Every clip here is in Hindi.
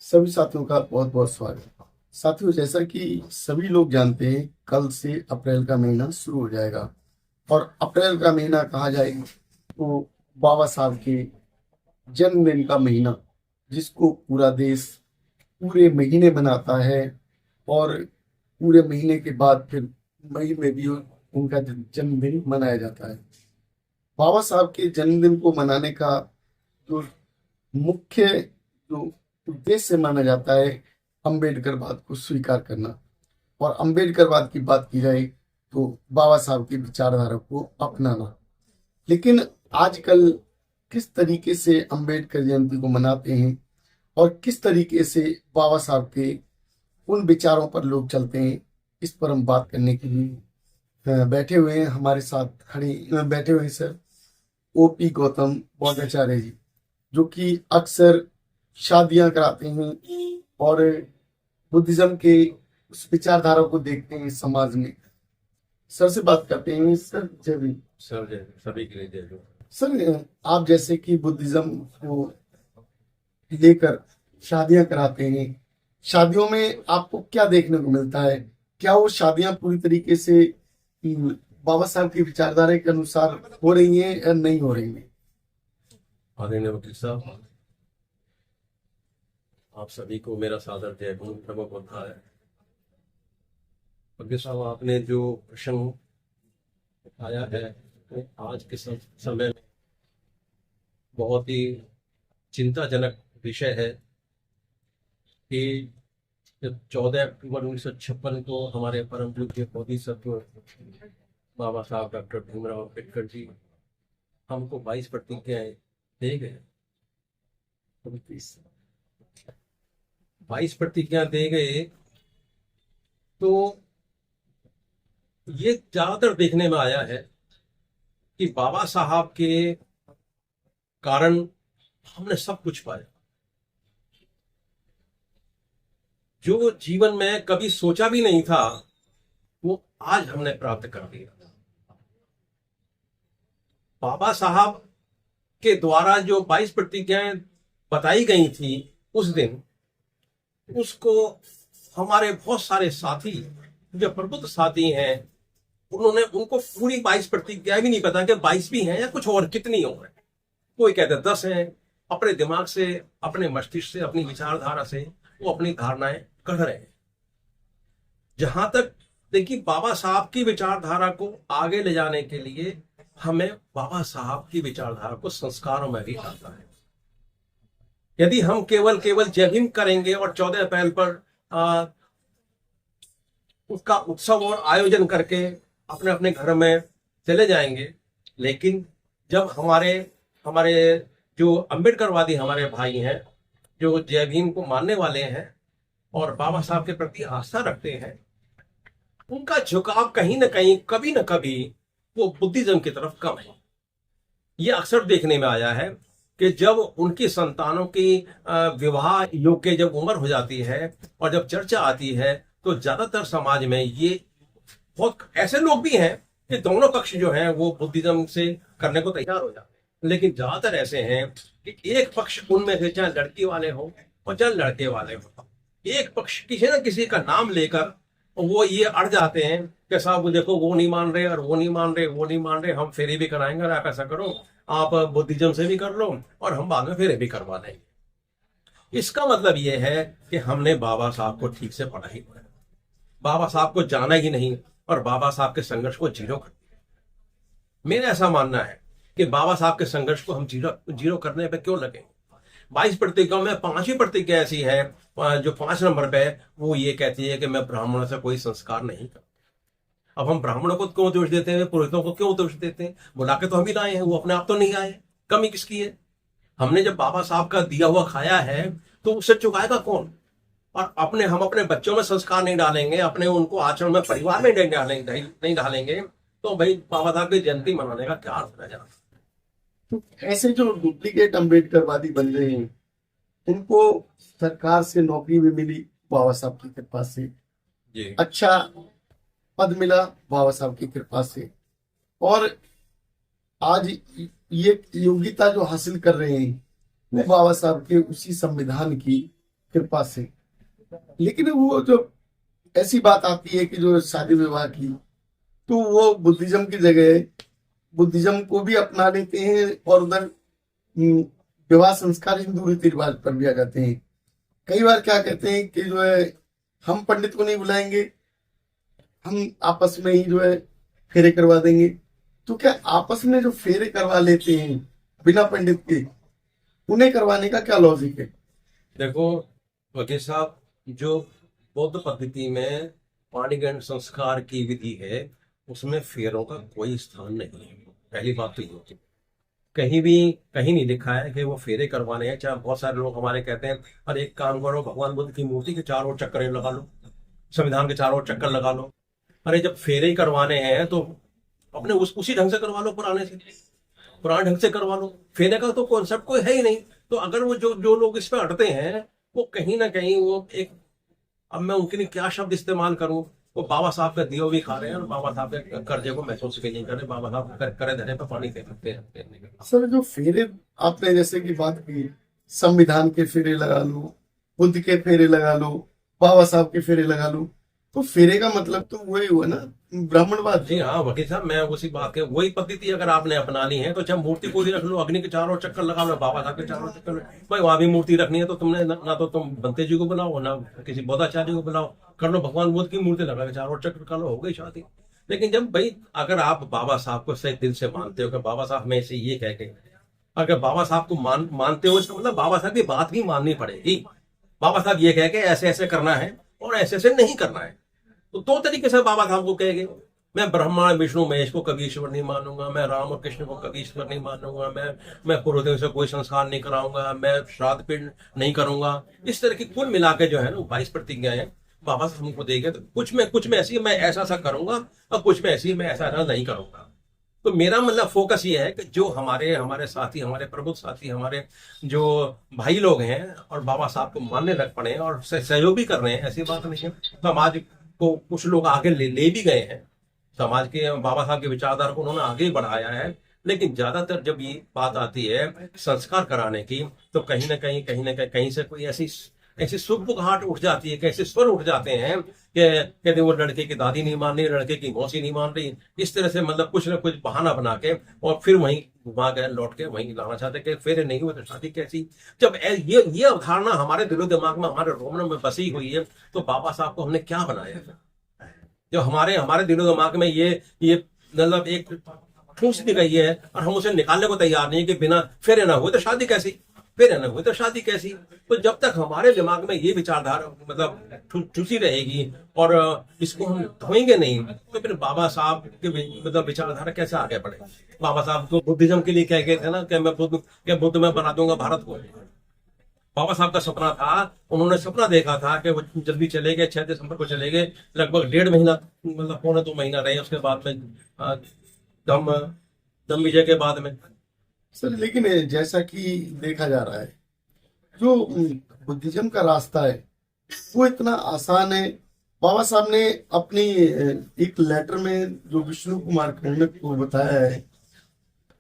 सभी साथियों का बहुत बहुत स्वागत। साथियों, जैसा कि सभी लोग जानते हैं, कल से अप्रैल का महीना शुरू हो जाएगा और अप्रैल का महीना कहा जाए तो बाबा साहब के जन्मदिन का महीना, जिसको पूरा देश पूरे महीने मनाता है। और पूरे महीने के बाद फिर मई में भी उनका जन्मदिन मनाया जाता है। बाबा साहब के जन्मदिन को मनाने का जो मुख्य जो उद्देश्य माना जाता है, अम्बेडकरवाद को स्वीकार करना। और अम्बेडकरवाद की बात की जाए तो बाबा साहब की विचारधारा को अपनाना। लेकिन आजकल किस तरीके से अम्बेडकर जयंती को मनाते हैं और किस तरीके से बाबा साहब के उन विचारों पर लोग चलते हैं, इस पर हम बात करने के लिए बैठे हुए हैं। हमारे साथ बैठे हुए हैं सर ओपी गौतम बौद्धाचार्य जी, जो कि अक्सर शादियां कराते हैं और बुद्धिज्म के उस विचारधारा को देखते हैं समाज में। सर से बात करते हैं। सर जय भीम। सर जय सभी के लिए जय हो। सर, आप जैसे कि बुद्धिज्म को लेकर शादियां कराते हैं, शादियों में आपको क्या देखने को मिलता है? क्या वो शादियां पूरी तरीके से बाबा साहब की विचारधारा के अनुसार हो रही हैं या नहीं हो रही हैं? आदरणीय वकील साहब, आप सभी को मेरा सादर जय भीम नमो बुद्धाय। वकील साहब, आपने जो प्रश्न उठाया है वो आज के समय में बहुत ही चिंताजनक विषय है कि जब 14 अक्टूबर 1956 को हमारे परम पूज्य बोधिसत्व बाबा साहब डॉक्टर भीमराव अम्बेडकर जी हमको 22 प्रतिज्ञाएं दे गए। 22 प्रतिज्ञा दे गए, तो ये ज्यादातर देखने में आया है कि बाबा साहब के कारण हमने सब कुछ पाया, जो जीवन में कभी सोचा भी नहीं था वो आज हमने प्राप्त कर लिया। बाबा साहब के द्वारा जो 22 प्रतिज्ञाएं बताई गई थी उस दिन, उसको हमारे बहुत सारे साथी जो प्रबुद्ध साथी हैं उन्होंने उनको पूरी 22 प्रतिज्ञा भी नहीं पता कि 22 भी हैं या कुछ और कितनी और है। कोई कहते 10 हैं। अपने दिमाग से, अपने मस्तिष्क से, अपनी विचारधारा से वो अपनी धारणाएं गढ़ रहे हैं। जहां तक देखिए, बाबा साहब की विचारधारा को आगे ले जाने के लिए हमें बाबा साहब की विचारधारा को संस्कारों में भी लाना है। यदि हम केवल जय भीम करेंगे और 14 अप्रैल पर उसका उत्सव और आयोजन करके अपने अपने घर में चले जाएंगे, लेकिन जब हमारे हमारे जो अम्बेडकरवादी हमारे भाई हैं, जो जय भीम को मानने वाले हैं और बाबा साहब के प्रति आस्था रखते हैं, उनका झुकाव कहीं ना कहीं, कभी ना कभी वो बुद्धिज्म की तरफ कम है। ये अक्सर देखने में आया है कि जब उनकी संतानों की विवाह योग्य जब उम्र हो जाती है और जब चर्चा आती है, तो ज्यादातर समाज में ये बहुत ऐसे लोग भी हैं कि दोनों पक्ष जो हैं वो बुद्धिज्म से करने को तैयार हो जाते हैं, लेकिन ज्यादातर ऐसे हैं कि एक पक्ष उनमें से, चाहे लड़की वाले हो और चाहे लड़के वाले हो, एक पक्ष किसी न किसी का नाम लेकर वो ये अड़ जाते हैं कि साहब देखो वो नहीं मान रहे और वो नहीं मान रहे, वो नहीं मान रहे, हम फेरे भी कराएंगे और आप ऐसा करो, आप बुद्धिज्म से भी कर लो और हम बाद में फेरे भी करवा देंगे। इसका मतलब ये है कि हमने बाबा साहब को ठीक से पढ़ा ही नहीं, बाबा साहब को जाना ही नहीं और बाबा साहब के संघर्ष को जीरो कर दिया। मेरा ऐसा मानना है कि बाबा साहब के संघर्ष को हम जीरो करने पे क्यों लगे। 22 प्रतिज्ञाओं में 5वीं प्रतिज्ञा ऐसी है जो 5 नंबर पे वो ये कहती है कि मैं ब्राह्मणों से कोई संस्कार नहीं करता। अब हम ब्राह्मणों को क्यों दोष देते हैं, पुरोहितों को क्यों दोष देते हैं? बुला के तो हम ही लाए हैं, वो अपने आप तो नहीं आए। कमी किसकी है? हमने जब बाबा साहब का दिया हुआ खाया है तो उससे चुकाएगा कौन? और हम अपने बच्चों में संस्कार नहीं डालेंगे, अपने उनको आचरण में, परिवार में नहीं डालेंगे, तो भाई बाबा साहब की जयंती मनाने का क्या अर्थ रह जाता? ऐसे जो डुप्लीकेट अम्बेडकरवादी बन रहे हैं, उनको सरकार से नौकरी भी मिली बाबा साहब की कृपा से, जी। अच्छा पद मिला बाबा साहब की कृपा से, और आज ये योग्यता जो हासिल कर रहे हैं वो बाबा साहब के उसी संविधान की कृपा से। लेकिन वो जो ऐसी बात आती है कि जो शादी विवाह की, तो वो बुद्धिज्म की जगह बुद्धिज्म को भी अपना लेते हैं और उधर विवाह संस्कार हिंदू रीति रिवाज पर भी आ जाते हैं। कई बार क्या कहते हैं कि जो है हम पंडित को नहीं बुलाएंगे, हम आपस में ही जो है फेरे करवा देंगे। तो क्या आपस में जो फेरे करवा लेते हैं बिना पंडित के, उन्हें करवाने का क्या लॉजिक है? देखो वकील साहब, जो बौद्ध पद्धति में पाणिग्रहण संस्कार की विधि है, उसमें फेरों का कोई स्थान नहीं है। पहली बात तो ये होती है, कहीं भी कहीं नहीं लिखा है कि वो फेरे करवाने हैं। चाहे बहुत सारे लोग हमारे कहते हैं, अरे एक काम करो, भगवान बुद्ध की मूर्ति के चारों ओर चक्कर लगा लो, संविधान के चारों ओर चक्कर लगा लो। अरे जब फेरे ही करवाने हैं तो अपने उसी ढंग से करवा लो, पुराने ढंग से करवा लो। फेरे का तो कॉन्सेप्ट कोई है ही नहीं। तो अगर वो जो जो लोग इस पे अड़ते हैं, वो कहीं ना कहीं वो एक, अब मैं उनके लिए क्या शब्द इस्तेमाल करूं, वो बाबा साहब का दियो भी खा रहे हैं और बाबा साहब के कर्जे को महसूस भी नहीं कर रहे। बाबा साहब करे धरे पे पानी फेरते हैं। सर जो फेरे आपने जैसे कि बात की, संविधान के फेरे लगा लो, बुद्ध के फेरे लगा लो, बाबा साहब के फेरे लगा लो, तो फेरे का मतलब तो वही हुआ ना, ब्राह्मणवाद। जी हाँ वकील साहब, मैं उसी बात के, वही पद्धति अगर आपने अपनानी है तो चाहे मूर्ति को ही रख लो, अग्नि के चारों ओर चक्कर लगा लो, बाबा साहब के चारों ओर चक्कर लो। भाई वहां भी मूर्ति रखनी है तो तुमने ना तो तुम बनते जी को बुलाओ, ना किसी बौद्धाचार्य को बुलाओ, कर लो भगवान बुद्ध की मूर्ति लगा के चारों ओर चक्कर कर लो, हो गई शादी। लेकिन जब भाई अगर आप बाबा साहब को सही दिल से मानते हो कि बाबा साहब में से ये कह के, अगर बाबा साहब को मानते हो, इसका मतलब बाबा साहब की बात भी माननी पड़ेगी। बाबा साहब ये कह के ऐसे ऐसे करना है और ऐसे ऐसे नहीं करना है, तो दो तरीके से बाबा साहब को कहेंगे। मैं ब्रह्मा विष्णु महेश को कभी ईश्वर नहीं मानूंगा, मैं राम और कृष्ण को कभी ईश्वर नहीं मानूंगा, मैं पुरोहितों से कोई संस्कार नहीं कराऊंगा, मैं श्राद्ध पिंड नहीं करूंगा। इस तरह की कुल मिला के जो है ना 22 प्रतिज्ञाएं बाबा साहब हमको देंगे। तो कुछ में ऐसी मैं ऐसा ऐसा करूंगा और कुछ में ऐसी मैं ऐसा ऐसा नहीं करूंगा। तो मेरा मतलब फोकस ये है कि जो हमारे हमारे साथी, हमारे प्रबुद्ध साथी, हमारे जो भाई लोग हैं और बाबा साहब को मानने लग पड़े हैं और सहयोग भी कर रहे हैं, ऐसी बात नहीं है। समाज को कुछ लोग आगे ले भी गए हैं, समाज के बाबा साहब के विचारधारा को उन्होंने आगे बढ़ाया है। लेकिन ज्यादातर जब ये बात आती है संस्कार कराने की, तो कहीं ना कहीं से कोई ऐसी ऐसी सुगबुगाहट उठ जाती है, कैसे स्वर उठ जाते हैं कि कहते वो लड़के की दादी नहीं मान रही, लड़के की मौसी नहीं मान रही, इस तरह से मतलब कुछ ना कुछ बहाना बना के और फिर वहीं घुमा गए, लौट के वहीं लाना चाहते कि फिर नहीं हुए तो शादी कैसी। जब ये अवधारणा हमारे दिलो दिमाग में, हमारे रोमनों में बसी हुई है, तो बाबा साहब को हमने क्या बनाया है? जो हमारे दिलो दिमाग में ये मतलब एक ठूस दी गई है और हम उसे निकालने को तैयार नहीं है कि बिना फेरे ना हुए तो शादी कैसी, फेरे ना हुए तो शादी कैसी। तो जब तक हमारे दिमाग में ये विचारधारा मतलब ठूसी रहेगी और इसको हम धोएंगे नहीं, तो फिर बाबा साहब के मतलब विचारधारा कैसे आगे बढ़े। बाबा साहब तो बुद्धिज्म के लिए कह गए थे ना कि मैं बुद्ध में बना दूंगा भारत को। बाबा साहब का सपना था, उन्होंने सपना देखा था कि वो जल्दी चले गए, 6 दिसंबर को चले गए, लगभग 1.5 महीना मतलब 1.25 महीना रहे उसके बाद में दम विजय के बाद में। सर लेकिन जैसा कि देखा जा रहा है, जो बुद्धिज्म का रास्ता है वो इतना आसान है। बाबा साहब ने अपनी एक लेटर में जो विष्णु कुमार खंडक को बताया है,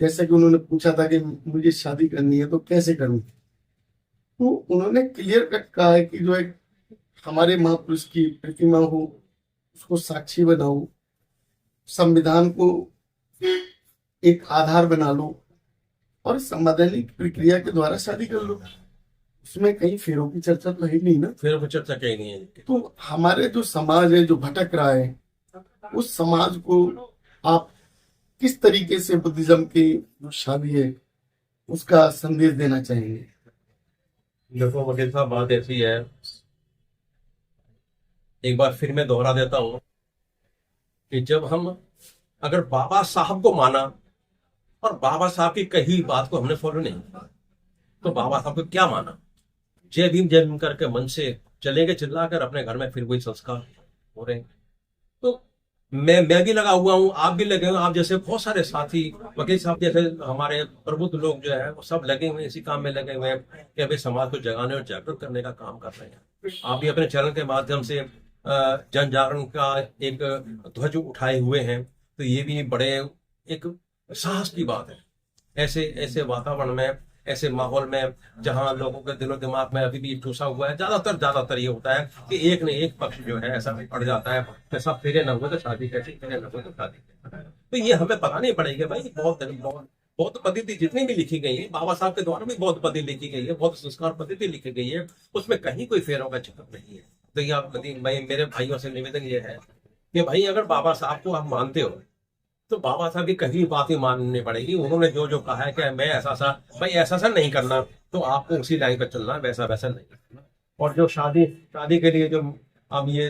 जैसे कि उन्होंने पूछा था कि मुझे शादी करनी है तो कैसे करूं, तो उन्होंने क्लियर कट कहा है कि जो एक हमारे महापुरुष की प्रतिमा हो उसको साक्षी बनाओ, संविधान को एक आधार बना लो और संवैधानिक प्रक्रिया के द्वारा शादी कर लो। उसमें कहीं फेरों की चर्चा तो है नहीं ना, फेरों की चर्चा कहीं नहीं है। तो हमारे जो समाज है जो भटक रहा है, उस समाज को आप किस तरीके से बुद्धिज्म की जो शादी है उसका संदेश देना चाहेंगे? देखो वकील साहब, बात ऐसी है, एक बार फिर मैं दोहरा देता हूं कि जब हम अगर बाबा साहब को माना और बाबा साहब की कही बात को हमने फॉलो नहीं किया, तो बाबा साहब को क्या माना? जय भीम करके मन से चलेंगे चिल्लाकर अपने घर में, फिर वही संस्कार हो रहे हैं। तो मैं भी लगा हुआ हूँ, आप भी लगे हुए, आप जैसे बहुत सारे साथी, वकील साहब जैसे हमारे प्रबुद्ध लोग जो है वो सब लगे हुए इसी काम में लगे हुए हैं कि अभी समाज को जगाने और जागरूक करने का काम कर रहे हैं। आप भी अपने चैनल के माध्यम से जन जागरण का एक ध्वज उठाए हुए हैं, तो ये भी बड़े एक साहस की बात है। ऐसे ऐसे वातावरण में ऐसे माहौल में जहां लोगों के दिलो दिमाग में अभी भी ठूसा हुआ है, ज्यादातर ये होता है कि एक न एक पक्ष जो है ऐसा पड़ जाता है, ऐसा फेरे न हुए तो शादी कैसी, फेरे न हुए तो शादी कैसी। तो ये हमें बतानी पड़ेगी भाई। बहुत बहुत बहुत पद्धति जितनी भी लिखी गई है, बाबा साहब के द्वारा भी बहुत पद्धति लिखी गई है, बहुत संस्कार पद्धति लिखी गई है, उसमें कहीं कोई फेरों का चक्कर नहीं है। तो ये आप भाई, मेरे भाइयों से निवेदन ये है कि भाई अगर बाबा साहब को आप मानते हो तो बाबा साहब की कहीं बात ही माननी पड़ेगी। उन्होंने जो जो कहा है कि मैं ऐसा सा, भाई ऐसा सा नहीं करना, तो आपको उसी लाइन पर चलना, वैसा वैसा नहीं करना। और जो शादी शादी के लिए जो अब ये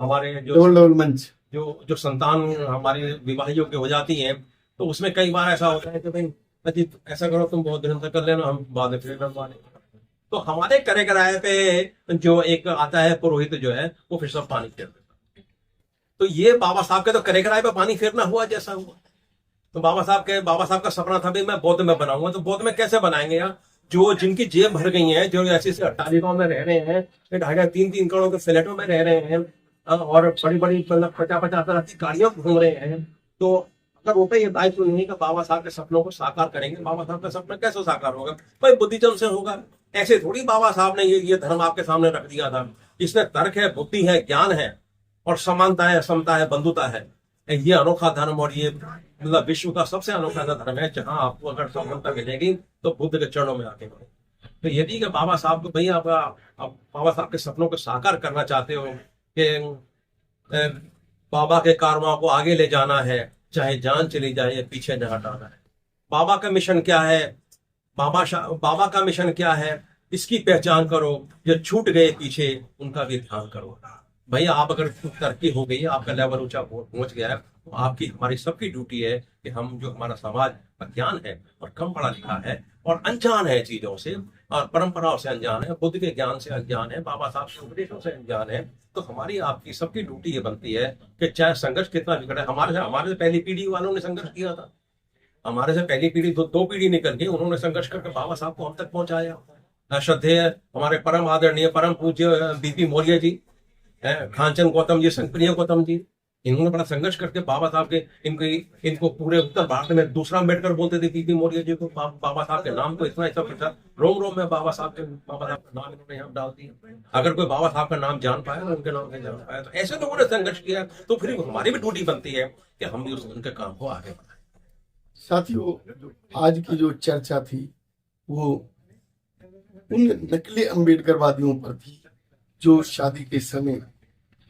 हमारे जो डबल डबल मंच, जो संतान हमारी विवाह योग्य हो जाती है, तो उसमें कई बार ऐसा होता है कि भाई अजी ऐसा करो, तुम बहुत दिन से कर लेना, हम बाद में फिर करवा लेंगे। तो हमारे करे कराए पे जो एक आता है पुरोहित जो है, वो फिर सब पानी फेर देता है। तो ये बाबा साहब के तो करे कराए पे पानी फेरना हुआ जैसा हुआ। तो बाबा साहब का सपना था भाई मैं बौद्ध में बनाऊंगा। तो बौद्ध में कैसे बनाएंगे यार? जो जिनकी जेब भर गई है, जो ऐसी ऐसी अट्टालिकाओं में रह रहे हैं, 2.5-3 करोड़ के फ्लैटों में रह रहे हैं, और बड़ी बड़ी मतलब 50-50 तरह की गाड़ियों में घूम रहे हैं, तो अगर वो पे ये दायित्व नहीं है कि बाबा साहब के सपनों को साकार करेंगे, बाबा साहब का सपना कैसे साकार होगा? भाई बुद्धिज्म से होगा। ऐसे थोड़ी बाबा साहब ने ये धर्म आपके सामने रख दिया था। इसमें तर्क है, बुद्धि है, ज्ञान है, और समानता है, समता है, बंधुता है। ये अनोखा धर्म, और ये मतलब विश्व का सबसे अनोखा धर्म है जहां आपको अगर समानता मिलेगी तो बुद्ध के चरणों में आके मिलेगी। तो यदि कि बाबा साहब को भैया आप बाबा साहब के सपनों को साकार करना चाहते हो कि बाबा के कारवां को आगे ले जाना है, चाहे जान चली जाए पीछे न हटाना है। बाबा का मिशन क्या है? बाबा का मिशन क्या है, इसकी पहचान करो। जो छूट गए पीछे उनका भी ध्यान करो। भैया आप अगर तरक्की हो गई, आपका लेवल ऊंचा पहुंच गया है, तो आपकी हमारी सबकी ड्यूटी है कि हम जो हमारा समाज अज्ञान है और कम पढ़ा लिखा है और अनजान है चीजों से और परंपराओं से अनजान है, बुद्ध के ज्ञान से अनजान है, बाबा साहब के उपदेशों से अनजान है, तो हमारी आपकी सबकी ड्यूटी ये बनती है कि चाहे संघर्ष कितना भी करे। हमारे से पहली पीढ़ी वालों ने संघर्ष किया था, हमारे से पहली पीढ़ी दो पीढ़ी निकल गई, उन्होंने संघर्ष करके बाबा साहब को हम तक पहुंचाया। श्रद्धेय हमारे परम आदरणीय परम पूज्य बीपी मौर्य जी, खानचंद गौतम जी, संप्रिय गौतम जी, इन्होंने बड़ा संघर्ष करके बाबा साहब के इनको पूरे उत्तर भारत में दूसरा अम्बेडकर बोलते थे बीपी मौर्य जी को। बाबा साहब के नाम को इतना प्रचार, रोम रोम में बाबा साहब का नाम इन्होंने यहाँ डाल दिया। अगर कोई बाबा साहब का नाम जान पाया, उनके नाम से जान पाया, तो ऐसे लोगों ने संघर्ष किया, तो फिर हमारी भी ड्यूटी बनती है कि हम भी उनके काम को आगे बढ़ाएं। साथियों, आज की जो चर्चा थी वो उन नकली अम्बेडकरवादियों पर थी जो शादी के समय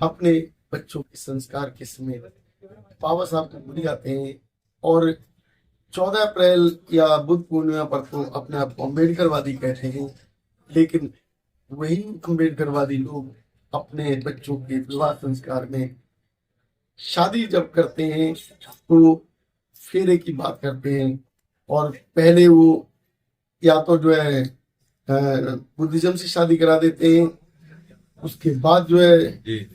अपने बच्चों के संस्कार के समय बाबा साहब को भूल जाते हैं, और 14 अप्रैल या बुद्ध पूर्णिमा पर तो अपने आप को अम्बेडकरवादी कहते हैं, लेकिन वही अम्बेडकरवादी लोग अपने बच्चों के विवाह संस्कार में शादी जब करते हैं तो फेरे की बात करते हैं, और पहले वो या तो जो है बुद्धिज्म से शादी करा देते हैं, उसके बाद जो है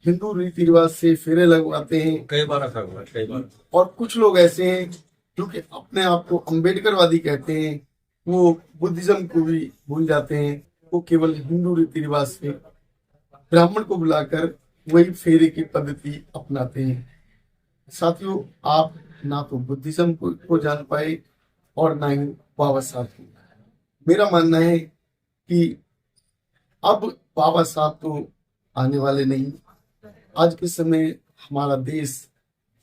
हिंदू रीति रिवाज से फेरे लगवाते हैं। कई बार ऐसा हुआ, कई बार। और कुछ लोग ऐसे हैं जो कि अपने आप को अम्बेडकरवादी कहते हैं, वो बुद्धिज्म को भी भूल जाते हैं, वो केवल हिंदू रीति रिवाज से ब्राह्मण को बुलाकर वही फेरे की पद्धति अपनाते हैं। साथियों, आप ना तो बुद्धिज्म को जान पाए और ना ही बाबा साहब को। मेरा मानना है कि अब बाबा साहब तो आने वाले नहीं। आज के समय हमारा देश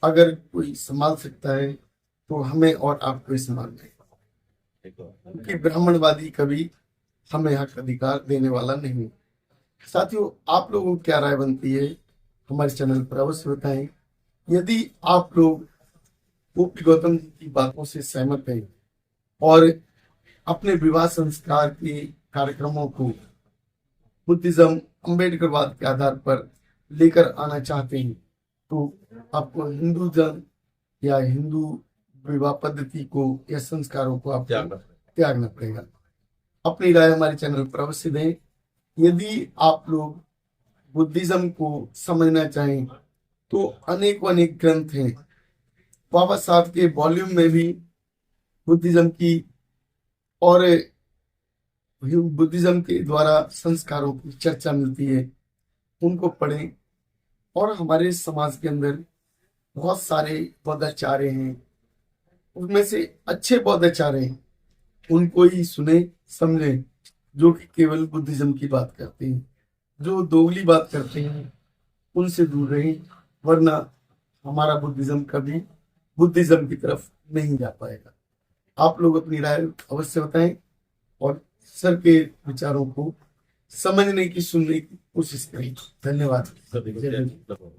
अगर कोई संभाल सकता है तो हमें और आपको ही संभालना है, क्योंकि ब्राह्मणवादी कभी हमें हक अधिकार देने वाला नहीं। साथियों, आप लोगों की क्या राय बनती है हमारे चैनल पर अवश्य बताएं। यदि आप लोग ओपी गौतम जी की बातों से सहमत हैं और अपने विवाह संस्कार के कार्यक्रमों को बुद्धिज्म अम्बेडकरवाद के आधार पर लेकर आना चाहते हैं, तो आपको हिंदुज्म या हिंदू विवाह पद्धति को या संस्कारों को आप त्यागना पड़ेगा। अपनी राय हमारे चैनल पर अवश्य दें। यदि आप लोग बुद्धिज्म को समझना चाहें तो अनेक ग्रंथ हैं। बाबा साहब के वॉल्यूम में भी बुद्धिज्म की और बुद्धिज्म के द्वारा संस्कारों की चर्चा मिलती है, उनको पढ़ें। और हमारे समाज के अंदर बहुत सारे बौद्धाचार्य हैं, उनमें से अच्छे बौद्धाचार्य हैं उनको ही सुने समझे जो कि केवल बुद्धिज्म की बात करते हैं। जो दोगली बात करते हैं उनसे दूर रहें, वरना हमारा बुद्धिज्म कभी बुद्धिज्म की तरफ नहीं जा पाएगा। आप लोग अपनी राय अवश्य बताएं और सर के विचारों को समझने की, सुनने की कोशिश करें। धन्यवाद। सभी को जय हिंद।